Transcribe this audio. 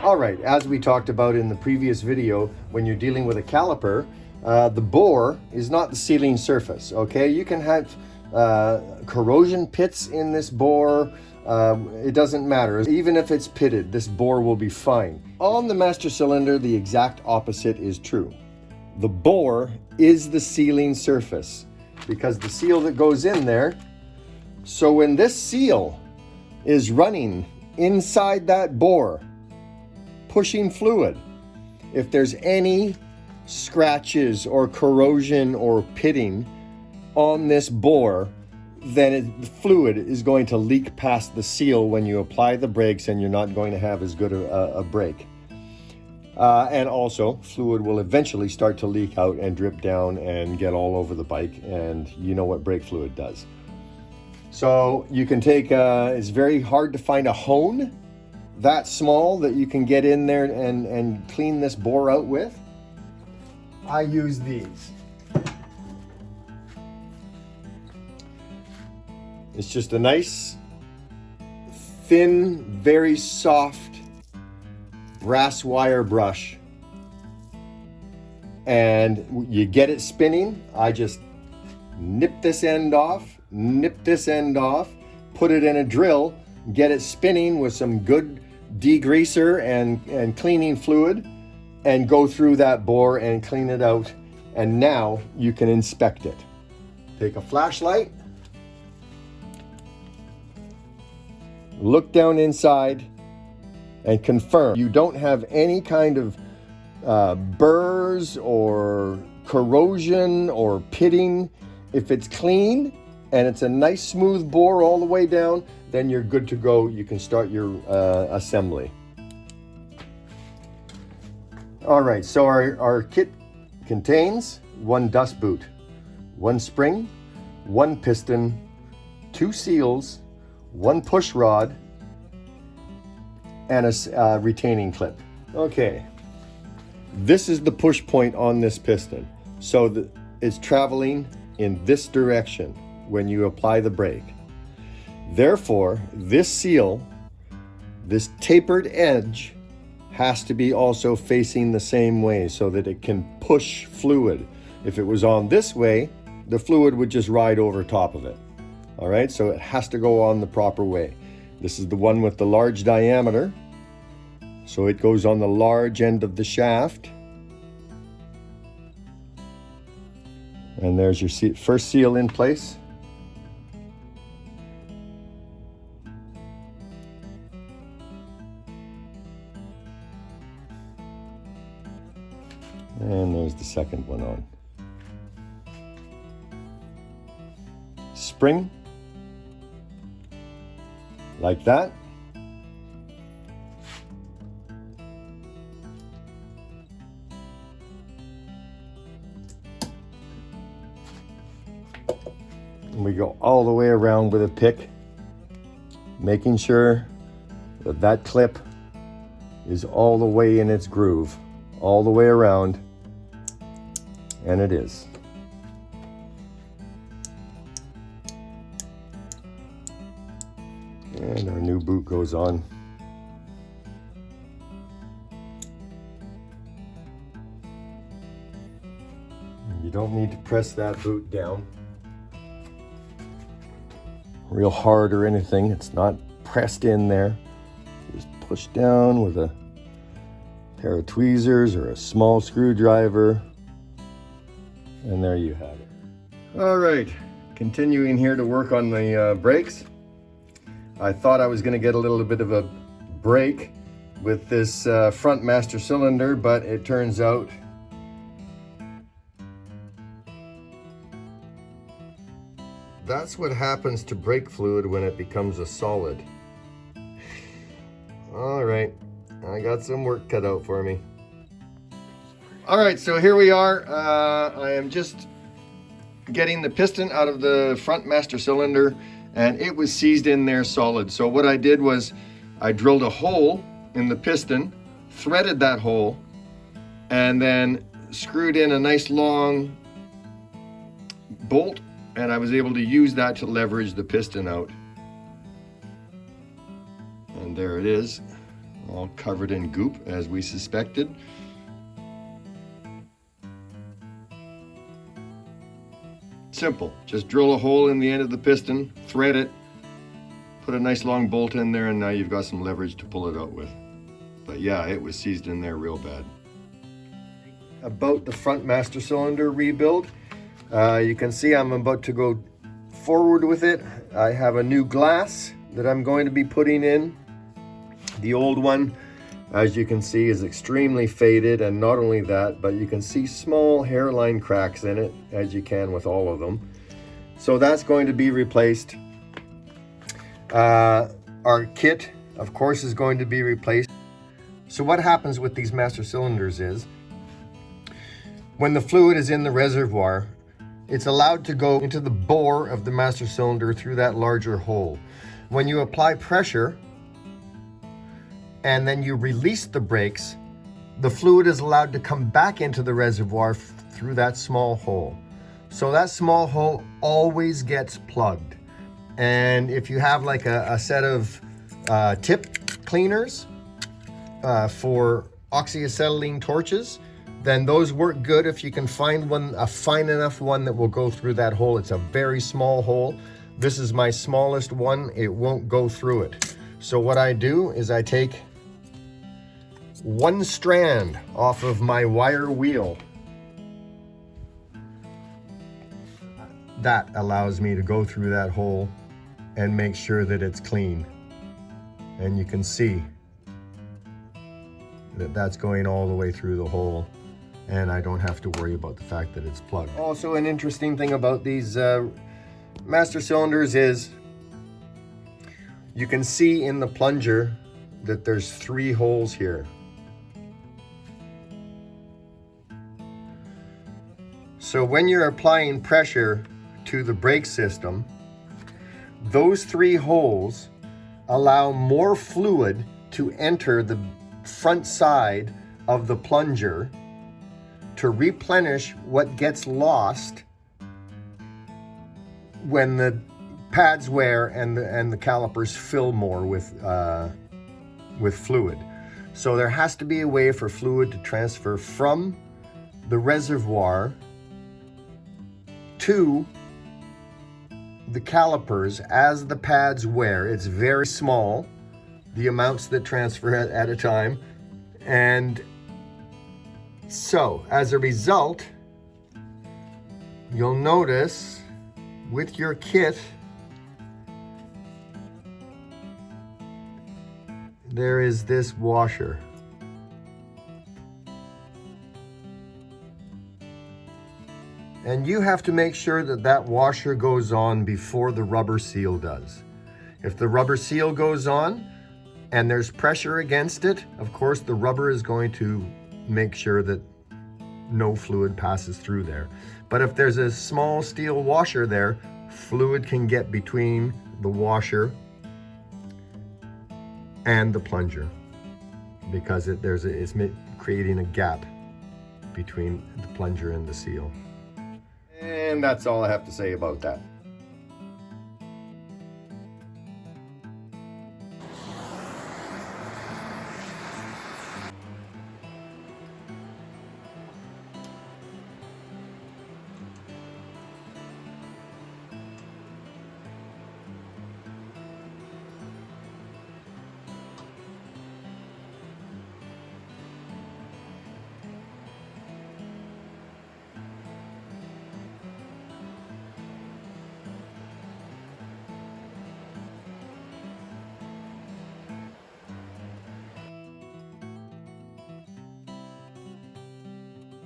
All right, as we talked about in the previous video, when you're dealing with a caliper, the bore is not the sealing surface, okay? You can have corrosion pits in this bore. It doesn't matter. Even if it's pitted, this bore will be fine. On the master cylinder, the exact opposite is true. The bore is the sealing surface because the seal that goes in there. So when this seal is running inside that bore, pushing fluid, if there's any scratches or corrosion or pitting on this bore, then the fluid is going to leak past the seal when you apply the brakes, and you're not going to have as good a brake. And also, fluid will eventually start to leak out and drip down and get all over the bike, and you know what brake fluid does. So you can take, it's very hard to find a hone that small that you can get in there and clean this bore out with. I use these. It's just a nice, thin, very soft brass wire brush. And you get it spinning. I just nip this end off, put it in a drill, get it spinning with some good degreaser and cleaning fluid, and go through that bore and clean it out. And now you can inspect it. Take a flashlight, look down inside, and confirm you don't have any kind of burrs or corrosion or pitting. If it's clean and it's a nice smooth bore all the way down, then you're good to go. You can start your assembly. All right, so our kit contains one dust boot, one spring, one piston, two seals, one push rod, and a retaining clip. Okay, this is the push point on this piston. So it's traveling in this direction when you apply the brake. Therefore, this seal, this tapered edge, has to be also facing the same way so that it can push fluid. If it was on this way, the fluid would just ride over top of it. All right, so it has to go on the proper way. This is the one with the large diameter, so it goes on the large end of the shaft. And there's your first seal in place. And there's the second one on. Spring, like that. And we go all the way around with a pick, making sure that that clip is all the way in its groove, all the way around, and it is. And our new boot goes on. You don't need to press that boot down real hard or anything. It's not pressed in there. Just push down with a pair of tweezers or a small screwdriver, and there you have it. All right, continuing here to work on the brakes. I thought I was going to get a little bit of a break with this front master cylinder, but it turns out that's what happens to brake fluid when it becomes a solid. All right, I got some work cut out for me. All right, so here we are. I am just getting the piston out of the front master cylinder, and it was seized in there solid. So what I did was I drilled a hole in the piston, threaded that hole, and then screwed in a nice long bolt, and I was able to use that to leverage the piston out. And there it is. all covered in goop as we suspected. Simple, just drill a hole in the end of the piston, thread it, put a nice long bolt in there, and now you've got some leverage to pull it out with. But yeah, it was seized in there real bad. About the front master cylinder rebuild, you can see I'm about to go forward with it. I have a new glass that I'm going to be putting in. The old one, as you can see, is extremely faded, and not only that, but you can see small hairline cracks in it, as you can with all of them. So that's going to be replaced. Our kit, of course, is going to be replaced. So what happens with these master cylinders is, when the fluid is in the reservoir, it's allowed to go into the bore of the master cylinder through that larger hole. When you apply pressure and then you release the brakes, the fluid is allowed to come back into the reservoir through that small hole. So that small hole always gets plugged. And if you have like a set of tip cleaners for oxyacetylene torches, then those work good if you can find one, a fine enough one that will go through that hole. It's a very small hole. This is my smallest one. It won't go through it. So what I do is I take one strand off of my wire wheel. That allows me to go through that hole and make sure that it's clean. And you can see that that's going all the way through the hole, and I don't have to worry about the fact that it's plugged. Also, an interesting thing about these master cylinders is you can see in the plunger that there's 3 holes here. So when you're applying pressure to the brake system, those 3 holes allow more fluid to enter the front side of the plunger to replenish what gets lost when the pads wear and the calipers fill more with fluid. So there has to be a way for fluid to transfer from the reservoir to the calipers as the pads wear. It's very small, the amounts that transfer at a time. And so as a result, you'll notice with your kit, there is this washer. And you have to make sure that that washer goes on before the rubber seal does. If the rubber seal goes on and there's pressure against it, of course the rubber is going to make sure that no fluid passes through there. But if there's a small steel washer there, fluid can get between the washer and the plunger because it's creating a gap between the plunger and the seal. And that's all I have to say about that.